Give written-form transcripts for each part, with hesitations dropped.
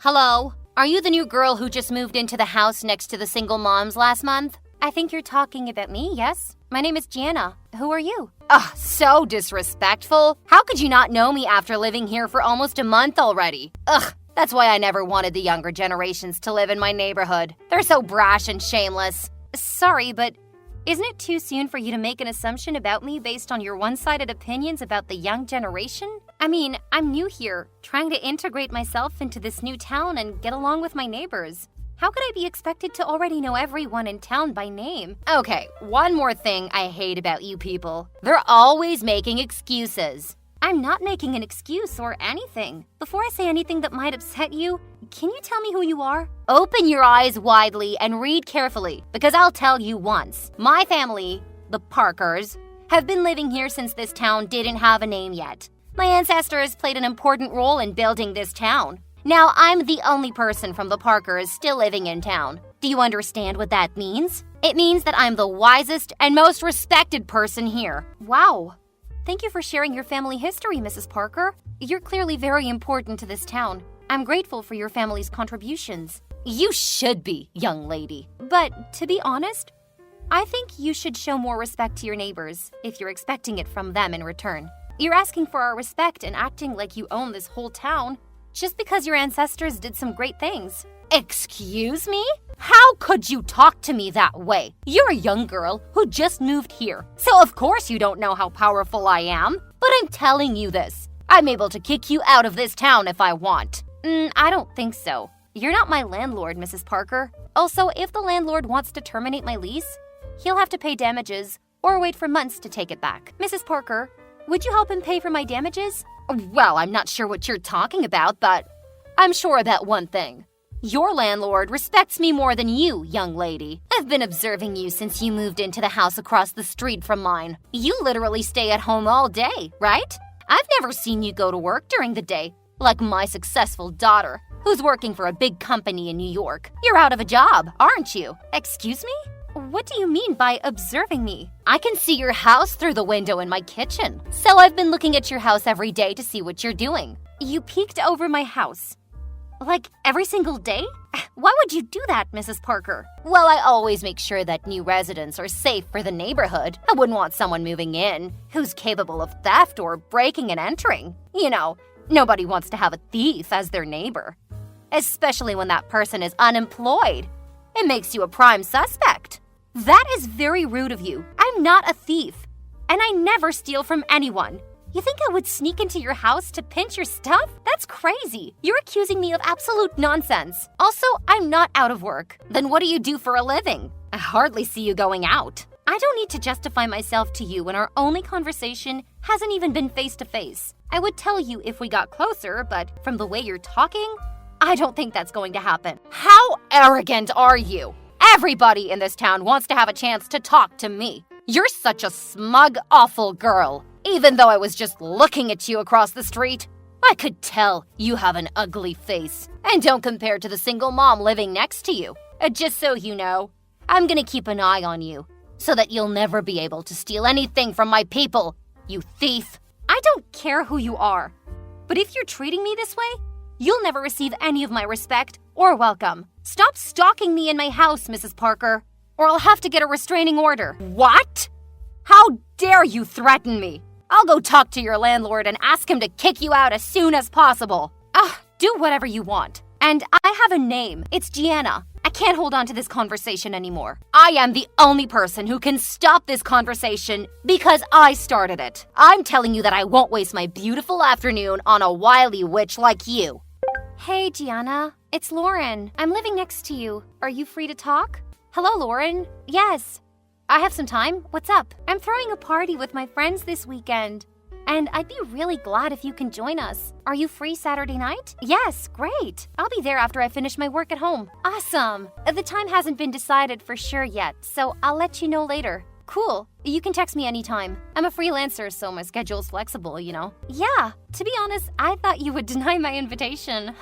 Hello? Are you the new girl who just moved into the house next to the single moms last month? I think you're talking about me, yes? My name is Gianna. Who are you? Ugh, so disrespectful. How could you not know me after living here for almost a month already? Ugh, that's why I never wanted the younger generations to live in my neighborhood. They're so brash and shameless. Sorry, but isn't it too soon for you to make an assumption about me based on your one-sided opinions about the young generation? I mean, I'm new here, trying to integrate myself into this new town and get along with my neighbors. How could I be expected to already know everyone in town by name? Okay, one more thing I hate about you people. They're always making excuses. I'm not making an excuse or anything. Before I say anything that might upset you, can you tell me who you are? Open your eyes widely and read carefully, because I'll tell you once. My family, the Parkers, have been living here since this town didn't have a name yet. My ancestors played an important role in building this town. Now I'm the only person from the Parkers still living in town. Do you understand what that means? It means that I'm the wisest and most respected person here. Wow. Thank you for sharing your family history, Mrs. Parker. You're clearly very important to this town. I'm grateful for your family's contributions. You should be, young lady. But to be honest, I think you should show more respect to your neighbors if you're expecting it from them in return. You're asking for our respect and acting like you own this whole town just because your ancestors did some great things. Excuse me? How could you talk to me that way? You're a young girl who just moved here, so of course you don't know how powerful I am. But I'm telling you this. I'm able to kick you out of this town if I want. I don't think so. You're not my landlord, Mrs. Parker. Also, if the landlord wants to terminate my lease, he'll have to pay damages or wait for months to take it back. Mrs. Parker, would you help him pay for my damages? Well, I'm not sure what you're talking about, but I'm sure about one thing. Your landlord respects me more than you, young lady. I've been observing you since you moved into the house across the street from mine. You literally stay at home all day, right? I've never seen you go to work during the day, like my successful daughter, who's working for a big company in New York. You're out of a job, aren't you? Excuse me? What do you mean by observing me? I can see your house through the window in my kitchen, so I've been looking at your house every day to see what you're doing. You peeked over my house. Like, every single day? Why would you do that, Mrs. Parker? Well, I always make sure that new residents are safe for the neighborhood. I wouldn't want someone moving in who's capable of theft or breaking and entering. You know, nobody wants to have a thief as their neighbor. Especially when that person is unemployed. It makes you a prime suspect. That is very rude of you. I'm not a thief. And I never steal from anyone. You think I would sneak into your house to pinch your stuff? That's crazy. You're accusing me of absolute nonsense. Also, I'm not out of work. Then what do you do for a living? I hardly see you going out. I don't need to justify myself to you when our only conversation hasn't even been face-to-face. I would tell you if we got closer, but from the way you're talking, I don't think that's going to happen. How arrogant are you? Everybody in this town wants to have a chance to talk to me. You're such a smug, awful girl. Even though I was just looking at you across the street, I could tell you have an ugly face. And don't compare to the single mom living next to you. Just so you know, I'm gonna keep an eye on you so that you'll never be able to steal anything from my people, you thief. I don't care who you are, but if you're treating me this way, you'll never receive any of my respect or welcome. Stop stalking me in my house, Mrs. Parker, or I'll have to get a restraining order. What? How dare you threaten me? I'll go talk to your landlord and ask him to kick you out as soon as possible. Do whatever you want. And I have a name. It's Gianna. I can't hold on to this conversation anymore. I am the only person who can stop this conversation because I started it. I'm telling you that I won't waste my beautiful afternoon on a wily witch like you. Hey, Gianna. It's Lauren. I'm living next to you. Are you free to talk? Hello, Lauren. Yes. I have some time. What's up? I'm throwing a party with my friends this weekend, and I'd be really glad if you can join us. Are you free Saturday night? Yes, great. I'll be there after I finish my work at home. Awesome. The time hasn't been decided for sure yet, so I'll let you know later. Cool. You can text me anytime. I'm a freelancer, so my schedule's flexible, you know? Yeah. To be honest, I thought you would deny my invitation.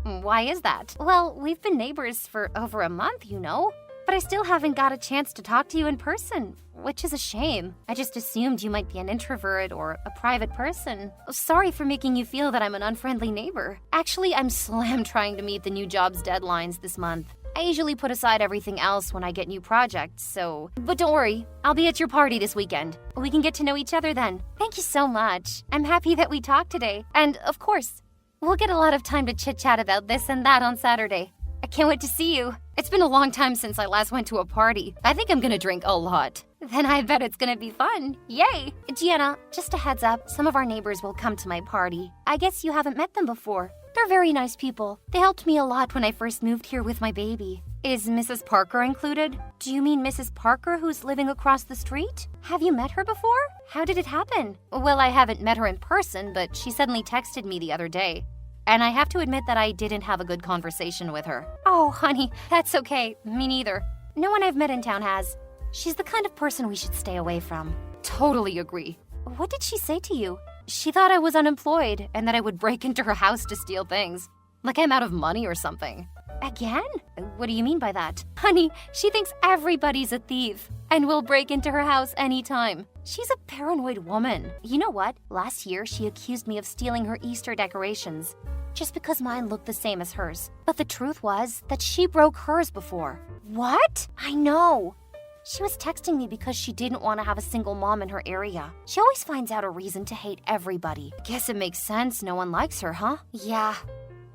Why is that? Well, we've been neighbors for over a month, you know? but I still haven't got a chance to talk to you in person, which is a shame. I just assumed you might be an introvert or a private person. Sorry for making you feel that I'm an unfriendly neighbor. Actually, I'm slammed trying to meet the new job's deadlines this month. I usually put aside everything else when I get new projects, so... But don't worry, I'll be at your party this weekend. We can get to know each other then. Thank you so much. I'm happy that we talked today. And, of course, we'll get a lot of time to chit-chat about this and that on Saturday. I can't wait to see you. It's been a long time since I last went to a party. I think I'm gonna drink a lot. Then I bet it's gonna be fun. Yay! Gianna, just a heads up, some of our neighbors will come to my party. I guess you haven't met them before. They're very nice people. They helped me a lot when I first moved here with my baby. Is Mrs. Parker included? Do you mean Mrs. Parker who's living across the street? Have you met her before? How did it happen? Well, I haven't met her in person, but she suddenly texted me the other day. And I have to admit that I didn't have a good conversation with her. Oh, honey, that's okay. Me neither. No one I've met in town has. She's the kind of person we should stay away from. Totally agree. What did she say to you? She thought I was unemployed and that I would break into her house to steal things. Like I'm out of money or something. Again? What do you mean by that? Honey, she thinks everybody's a thief and will break into her house anytime. She's a paranoid woman. You know what? Last year, she accused me of stealing her Easter decorations just because mine looked the same as hers. But the truth was that she broke hers before. What? I know. She was texting me because she didn't want to have a single mom in her area. She always finds out a reason to hate everybody. Guess it makes sense no one likes her, huh? Yeah.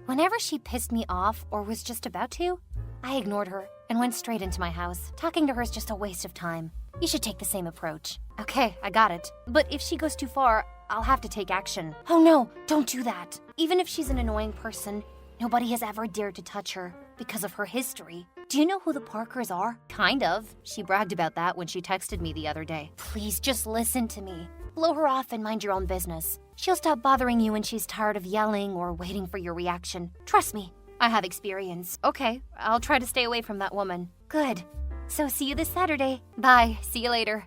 Whenever she pissed me off or was just about to, I ignored her and went straight into my house. Talking to her is just a waste of time. You should take the same approach. Okay, I got it. But if she goes too far, I'll have to take action. Oh no, don't do that. Even if she's an annoying person, nobody has ever dared to touch her because of her history. Do you know who the Parkers are? Kind of. She bragged about that when she texted me the other day. Please just listen to me. Blow her off and mind your own business. She'll stop bothering you when she's tired of yelling or waiting for your reaction. Trust me, I have experience. Okay, I'll try to stay away from that woman. Good. So see you this Saturday. Bye. See you later.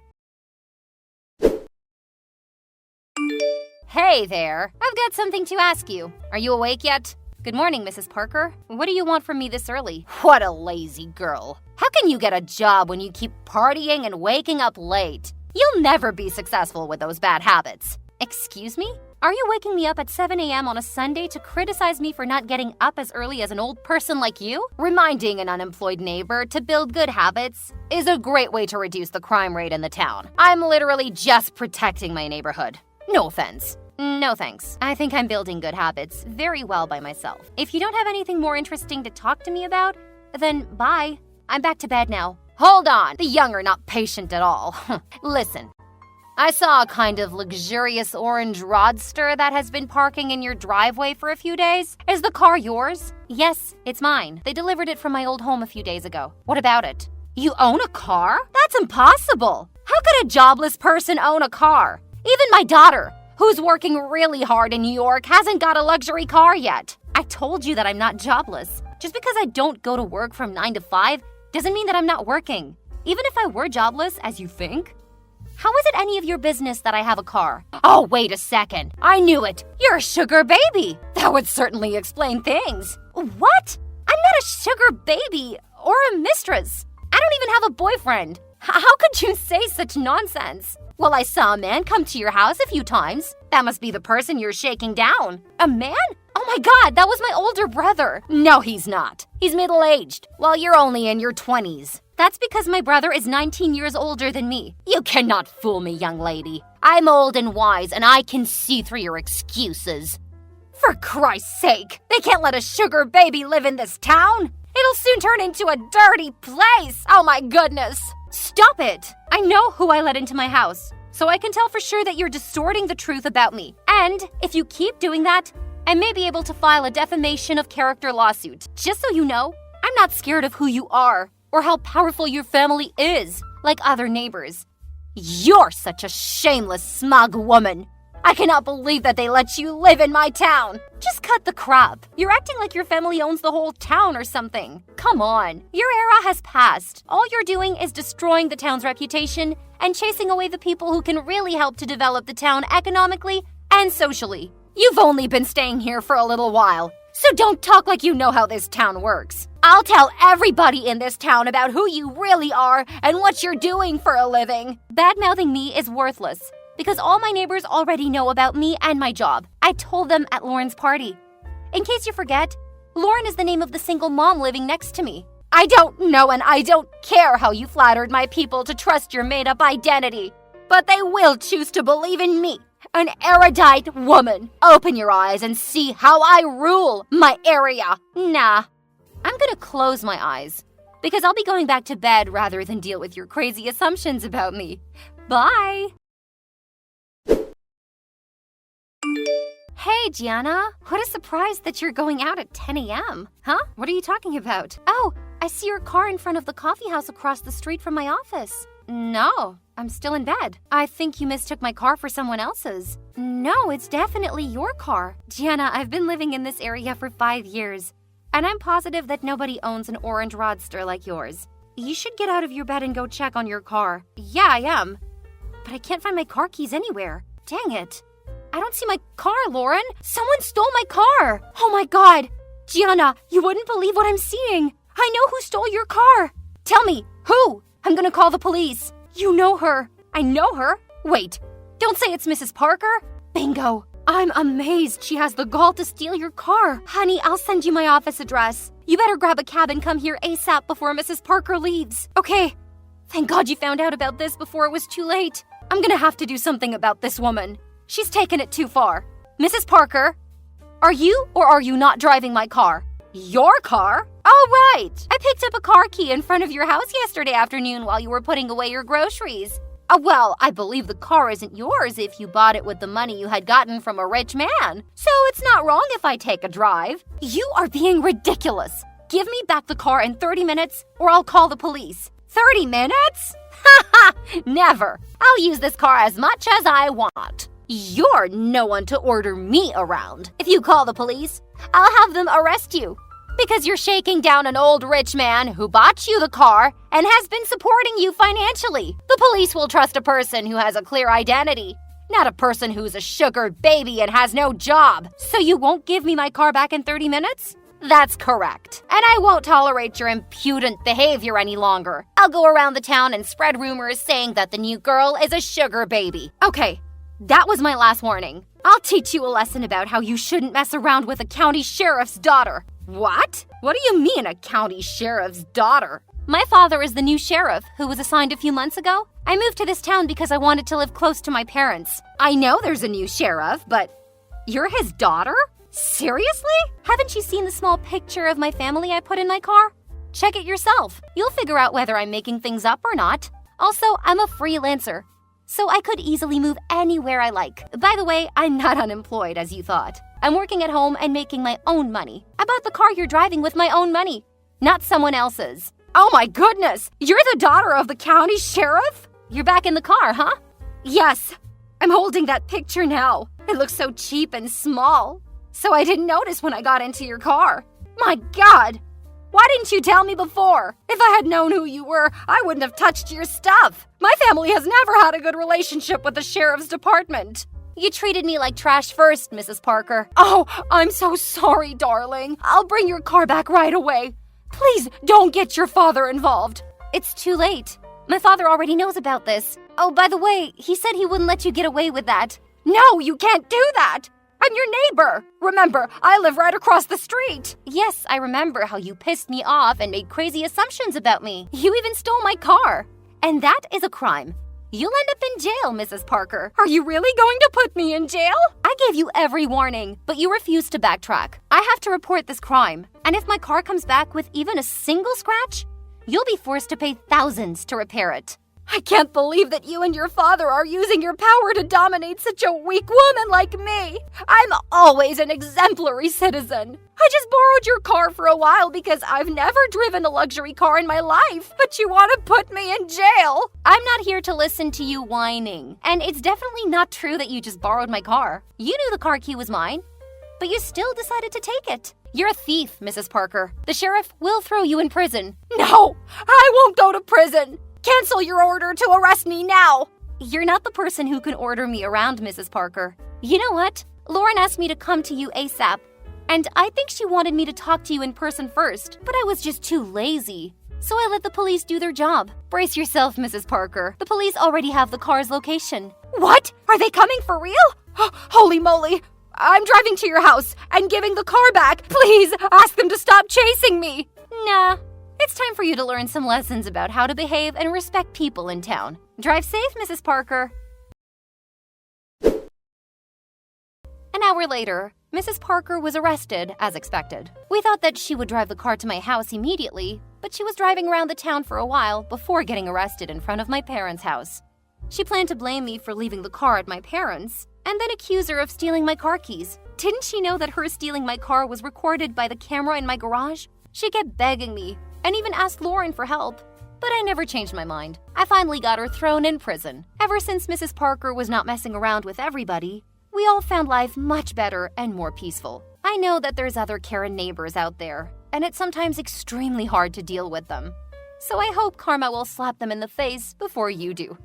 Hey there. I've got something to ask you. Are you awake yet? Good morning, Mrs. Parker. What do you want from me this early? What a lazy girl. How can you get a job when you keep partying and waking up late? You'll never be successful with those bad habits. Excuse me? Are you waking me up at 7 a.m. on a Sunday to criticize me for not getting up as early as an old person like you? Reminding an unemployed neighbor to build good habits is a great way to reduce the crime rate in the town. I'm literally just protecting my neighborhood. No offense. No thanks. I think I'm building good habits very well by myself. If you don't have anything more interesting to talk to me about, then bye. I'm back to bed now. Hold on. The young are not patient at all. Listen. I saw a kind of luxurious orange roadster that has been parking in your driveway for a few days. Is the car yours? Yes, it's mine. They delivered it from my old home a few days ago. What about it? You own a car? That's impossible. How could a jobless person own a car? Even my daughter, who's working really hard in New York, hasn't got a luxury car yet. I told you that I'm not jobless. Just because I don't go to work from 9 to 5 doesn't mean that I'm not working. Even if I were jobless, as you think. How is it any of your business that I have a car? Oh, wait a second. I knew it. You're a sugar baby. That would certainly explain things. What? I'm not a sugar baby or a mistress. I don't even have a boyfriend. How could you say such nonsense? Well, I saw a man come to your house a few times. That must be the person you're shaking down. A man? Oh my God, that was my older brother. No, he's not. He's middle-aged, while you're only in your 20s. That's because my brother is 19 years older than me. You cannot fool me, young lady. I'm old and wise, and I can see through your excuses. For Christ's sake, they can't let a sugar baby live in this town. It'll soon turn into a dirty place. Oh my goodness. Stop it. I know who I let into my house, so I can tell for sure that you're distorting the truth about me. And if you keep doing that, I may be able to file a defamation of character lawsuit. Just so you know, I'm not scared of who you are or how powerful your family is, like other neighbors. You're such a shameless, smug woman. I cannot believe that they let you live in my town. Just cut the crap. You're acting like your family owns the whole town or something. Come on, your era has passed. All you're doing is destroying the town's reputation and chasing away the people who can really help to develop the town economically and socially. You've only been staying here for a little while, so don't talk like you know how this town works. I'll tell everybody in this town about who you really are and what you're doing for a living. Bad-mouthing me is worthless because all my neighbors already know about me and my job. I told them at Lauren's party. In case you forget, Lauren is the name of the single mom living next to me. I don't know and I don't care how you flattered my people to trust your made-up identity, but they will choose to believe in me, an erudite woman. Open your eyes and see how I rule my area. Nah, I'm gonna close my eyes because I'll be going back to bed rather than deal with your crazy assumptions about me. Bye. Hey, Gianna. What a surprise that you're going out at 10 a.m. Huh? What are you talking about? Oh, I see your car in front of the coffee house across the street from my office. No, I'm still in bed. I think you mistook my car for someone else's. No, it's definitely your car. Gianna, I've been living in this area for 5 years, and I'm positive that nobody owns an orange Roadster like yours. You should get out of your bed and go check on your car. Yeah, I am. But I can't find my car keys anywhere. Dang it. I don't see my car, Lauren. Someone stole my car. Oh my God. Gianna, you wouldn't believe what I'm seeing. I know who stole your car. Tell me, who? I'm gonna call the police. You know her. I know her. Wait, don't say it's Mrs. Parker. Bingo. I'm amazed she has the gall to steal your car. Honey, I'll send you my office address. You better grab a cab and come here ASAP before Mrs. Parker leaves. Okay. Thank God you found out about this before it was too late. I'm gonna have to do something about this woman. She's taken it too far. Mrs. Parker, are you or are you not driving my car? Your car? Oh, right. I picked up a car key in front of your house yesterday afternoon while you were putting away your groceries. Well, I believe the car isn't yours if you bought it with the money you had gotten from a rich man. So it's not wrong if I take a drive. You are being ridiculous. Give me back the car in 30 minutes or I'll call the police. 30 minutes? Ha ha! Never. I'll use this car as much as I want. You're no one to order me around. If you call the police, I'll have them arrest you. Because you're shaking down an old rich man who bought you the car and has been supporting you financially. The police will trust a person who has a clear identity, not a person who's a sugared baby and has no job. So you won't give me my car back in 30 minutes? That's correct. And I won't tolerate your impudent behavior any longer. I'll go around the town and spread rumors saying that the new girl is a sugar baby. Okay, that was my last warning. I'll teach you a lesson about how you shouldn't mess around with a county sheriff's daughter. What? What do you mean, a county sheriff's daughter? My father is the new sheriff who was assigned a few months ago. I moved to this town because I wanted to live close to my parents. I know there's a new sheriff, but you're his daughter? Seriously? Haven't you seen the small picture of my family I put in my car? Check it yourself. You'll figure out whether I'm making things up or not. Also, I'm a freelancer, so I could easily move anywhere I like. By the way, I'm not unemployed as you thought. I'm working at home and making my own money. I bought the car you're driving with my own money, not someone else's. Oh my goodness! You're the daughter of the county sheriff? You're back in the car, huh? Yes. I'm holding that picture now. It looks so cheap and small. So I didn't notice when I got into your car. My God! Why didn't you tell me before? If I had known who you were, I wouldn't have touched your stuff. My family has never had a good relationship with the sheriff's department. You treated me like trash first, Mrs. Parker. Oh, I'm so sorry, darling. I'll bring your car back right away. Please don't get your father involved. It's too late. My father already knows about this. Oh, by the way, he said he wouldn't let you get away with that. No, you can't do that. I'm your neighbor. Remember, I live right across the street. Yes, I remember how you pissed me off and made crazy assumptions about me. You even stole my car. And that is a crime. You'll end up in jail, Mrs. Parker. Are you really going to put me in jail? I gave you every warning, but you refused to backtrack. I have to report this crime. And if my car comes back with even a single scratch, you'll be forced to pay thousands to repair it. I can't believe that you and your father are using your power to dominate such a weak woman like me. I'm always an exemplary citizen. I just borrowed your car for a while because I've never driven a luxury car in my life, but you want to put me in jail. I'm not here to listen to you whining, and it's definitely not true that you just borrowed my car. You knew the car key was mine, but you still decided to take it. You're a thief, Mrs. Parker. The sheriff will throw you in prison. No, I won't go to prison. Cancel your order to arrest me now! You're not the person who can order me around, Mrs. Parker. You know what? Lauren asked me to come to you ASAP. And I think she wanted me to talk to you in person first, but I was just too lazy. So I let the police do their job. Brace yourself, Mrs. Parker. The police already have the car's location. What? Are they coming for real? Holy moly! I'm driving to your house and giving the car back. Please ask them to stop chasing me. Nah. It's time for you to learn some lessons about how to behave and respect people in town. Drive safe, Mrs. Parker. An hour later, Mrs. Parker was arrested as expected. We thought that she would drive the car to my house immediately, but she was driving around the town for a while before getting arrested in front of my parents' house. She planned to blame me for leaving the car at my parents' and then accuse her of stealing my car keys. Didn't she know that her stealing my car was recorded by the camera in my garage? She kept begging me and even asked Lauren for help. But I never changed my mind. I finally got her thrown in prison. Ever since Mrs. Parker was not messing around with everybody, we all found life much better and more peaceful. I know that there's other Karen neighbors out there, and it's sometimes extremely hard to deal with them. So I hope karma will slap them in the face before you do.